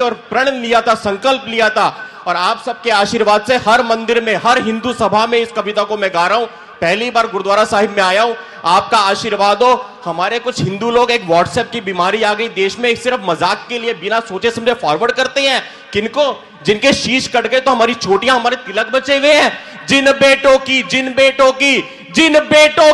और प्रण लिया था, संकल्प लिया था, और आप सबके आशीर्वाद से हर मंदिर में, हर हिंदू सभा में इस कविता को मैं गा रहा हूं। पहली बार गुरुद्वारा साहिब में आया हूं, आपका आशीर्वाद हो। हमारे कुछ हिंदू लोग, एक व्हाट्सएप की बीमारी आ गई देश में, सिर्फ मजाक के लिए बिना सोचे समझे फॉरवर्ड करते हैं। किनको? जिनके शीश कट गए तो हमारी चोटियां, हमारे तिलक बचे हुए हैं। जिन बेटों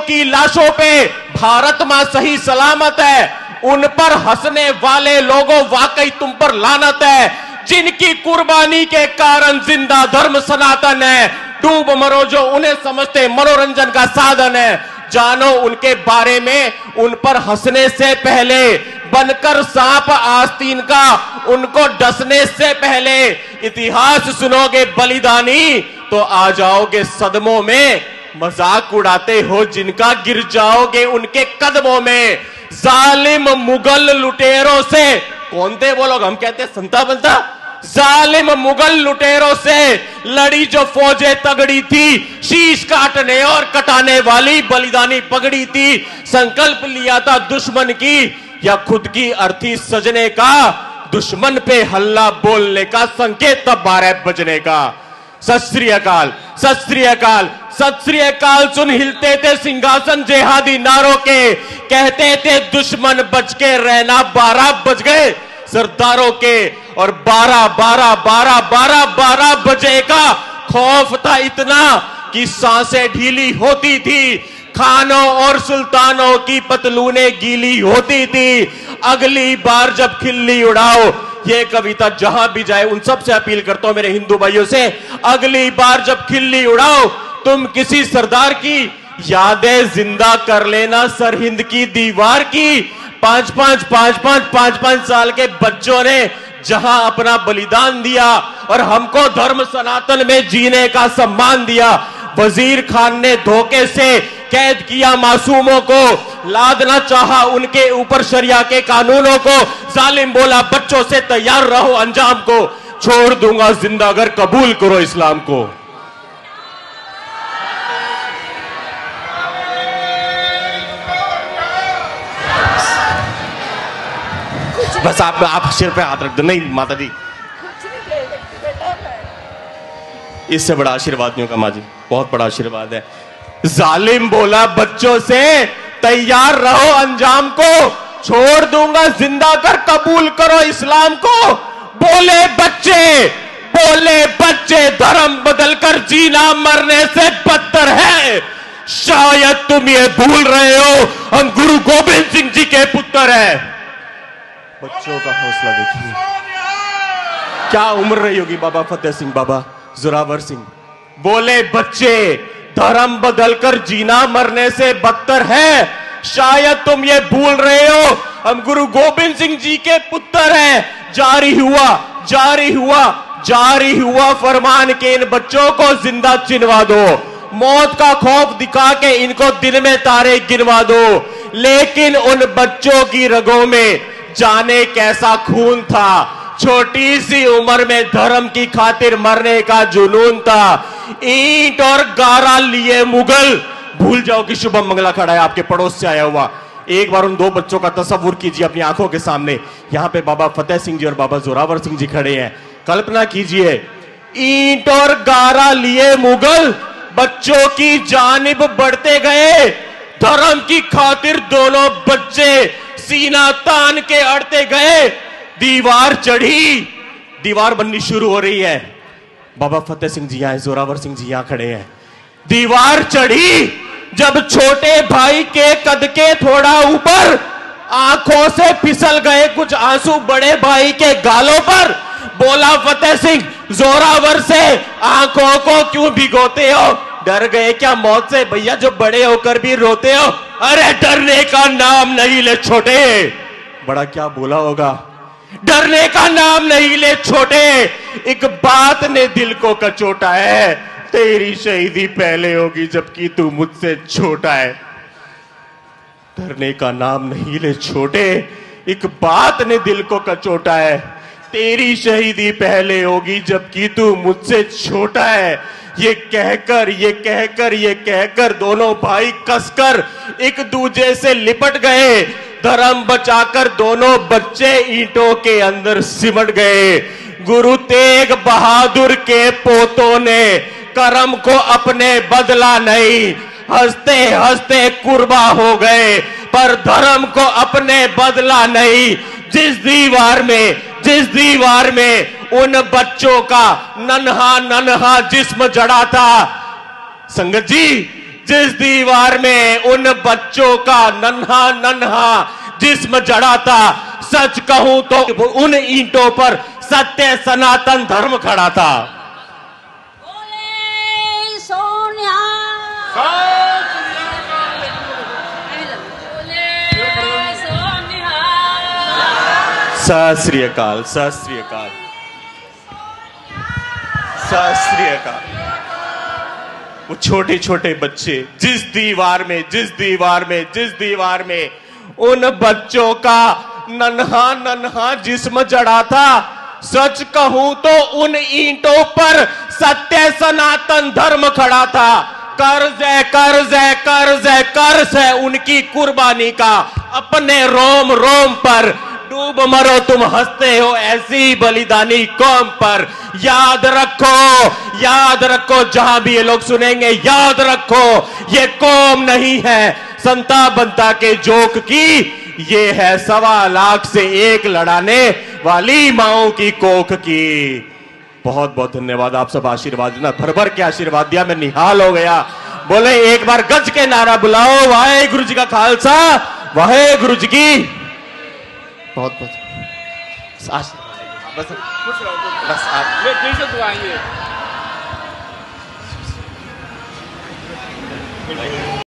की लाशों पे भारत मां सही सलामत है, उन पर हंसने वाले लोगों वाकई तुम पर लानत है। जिनकी कुर्बानी के कारण जिंदा धर्म सनातन है, डूब मरो जो उन्हें समझते मनोरंजन का साधन है। जानो उनके बारे में, उन पर हंसने से पहले बनकर सांप आस्तीन का, उनको डसने से पहले इतिहास सुनोगे बलिदानी, तो आ जाओगे सदमों में। मजाक उड़ाते हो जिनका, गिर जाओगे उनके कदमों में। जालिम मुगल लुटेरों से, कौन थे वो लोग? हम कहते हैं संता बनता। जालिम मुगल लुटेरों से लड़ी जो फौजें तगड़ी थी, शीश काटने और कटाने वाली बलिदानी पगड़ी थी। संकल्प लिया था दुश्मन की या खुद की अर्थी सजने का, दुश्मन पे हल्ला बोलने का, संकेत तब 12 बजने का। सत श्री अकाल, सत श्री अकाल, सत श्री अकाल सुन हिलते थे सिंहासन जेहादी नारों के, कहते थे दुश्मन बच के रहना, 12 बज गए सरदारों के। और 12 बजे का खौफ था इतना कि सांसें ढीली होती थी, खानों और सुल्तानों की पतलूनें गीली होती थी। अगली बार जब खिल्ली उड़ाओ, ये कविता जहां भी जाए उन सब से अपील करता हूं मेरे हिंदू भाइयों से, अगली बार जब खिल्ली उड़ाओ, तुम किसी सरदार की यादें जिंदा कर लेना, सरहिंद की दीवार की। 5-5 साल के बच्चों ने जहां अपना बलिदान दिया और हमको धर्म सनातन में जीने का सम्मान दिया। वजीर खान ने धोखे से कैद किया मासूमों को, लादना चाहा उनके ऊपर शरिया के कानूनों को। जालिम बोला बच्चों से तैयार रहो अंजाम को, छोड़ दूंगा जिंदा अगर कबूल करो इस्लाम को। बस आप सिर पे हाथ रख दो। नहीं माता जी, इससे बड़ा आशीर्वाद नहीं होगा माँ जी, बहुत बड़ा आशीर्वाद है। जालिम बोला बच्चों से तैयार रहो अंजाम को, छोड़ दूंगा जिंदा कर कबूल करो इस्लाम को। बोले बच्चे धर्म बदलकर जीना मरने से बदतर है। शायद तुम ये भूल रहे हो, हम गुरु गोविंद सिंह जी के पुत्र हैं। बच्चों का हौसला देखिए, क्या उम्र रही होगी बाबा फतेह सिंह, बाबा जोरावर सिंह। बोले बच्चे धर्म बदलकर जीना मरने से बदतर है, शायद तुम ये भूल रहे हो, हम गुरु गोविंद सिंह जी के पुत्र हैं। जारी हुआ फरमान के इन बच्चों को जिंदा चिनवा दो, मौत का खौफ दिखा के इनको दिन में तारे गिनवा दो। लेकिन उन बच्चों की रगों में जाने कैसा खून था, छोटी सी उम्र में धर्म की खातिर मरने का जुनून था। ईंट और गारा लिए मुगल, भूल जाओ कि शुभम मंगला खड़ा है आपके पड़ोस से आया हुआ। एक बार उन दो बच्चों का तस्वुर कीजिए अपनी आंखों के सामने। यहां पे बाबा फतेह सिंह जी और बाबा जोरावर सिंह जी खड़े हैं। कल्पना कीजिए, ईंट और गारा लिए मुगल बच्चों की जानिब बढ़ते गए, धर्म की खातिर दोनों बच्चे सीना तान के अड़ते गए। दीवार चढ़ी, दीवार बननी शुरू हो रही है। बाबा फतेह सिंह जी यहां, जोरावर सिंह जी यहां खड़े हैं। दीवार चढ़ी जब छोटे भाई के कद के थोड़ा ऊपर, आंखों से फिसल गए कुछ आंसू बड़े भाई के गालों पर। बोला फतेह सिंह जोरावर से, आंखों को क्यों भिगोते हो, डर गए क्या मौत से भैया जो बड़े होकर भी रोते हो। अरे डरने का नाम नहीं ले छोटे, बड़ा क्या बोला होगा, डरने का नाम नहीं ले छोटे, एक बात ने दिल को कचोटा है, तेरी शहीदी पहले होगी जबकि तू मुझसे छोटा है। डरने का नाम नहीं ले छोटे, एक बात ने दिल को कचोटा है, तेरी शहीदी पहले होगी जबकि तू मुझसे छोटा है। ये कहकर दोनों भाई कसकर एक दूजे से लिपट गए। धर्म बचाकर दोनों बच्चे ईंटों के अंदर सिमट गए। गुरु तेग बहादुर के पोतों ने कर्म को अपने बदला नहीं, हंसते हंसते कुर्बा हो गए, पर धर्म को अपने बदला नहीं। जिस दीवार में उन बच्चों का नन्हा जिस्म जड़ा था, संगत जी, जिस दीवार में उन बच्चों का नन्हा जिस्म जड़ा था, सच कहूं तो उन ईंटों पर सत्य सनातन धर्म खड़ा था। बोले सोनिया, सत श्री अकाल, सत श्री अकाल, सत श्री अकाल। वो छोटे छोटे बच्चे जिस दीवार में उन बच्चों का नन्हा जिस्म जड़ा था, सच कहूं तो उन ईंटों पर सत्य सनातन धर्म खड़ा था। कर्ज है उनकी कुर्बानी का, अपने रोम रोम पर डूब मरो तुम हंसते हो ऐसी बलिदानी कौम पर। याद रखो जहां भी ये लोग सुनेंगे, याद रखो ये कौम नहीं है संता बनता के जोक की, ये है 1.25 लाख से एक लड़ाने वाली माओ की कोख की। बहुत बहुत धन्यवाद, आप सब आशीर्वाद देना, भर भर के आशीर्वाद दिया, मैं निहाल हो गया। बोले एक बार गज के नारा बुलाओ, वाहेगुरु जी का खालसा, वाहेगुरु जी की बहुत बहुत आशीर्वाद। बस आप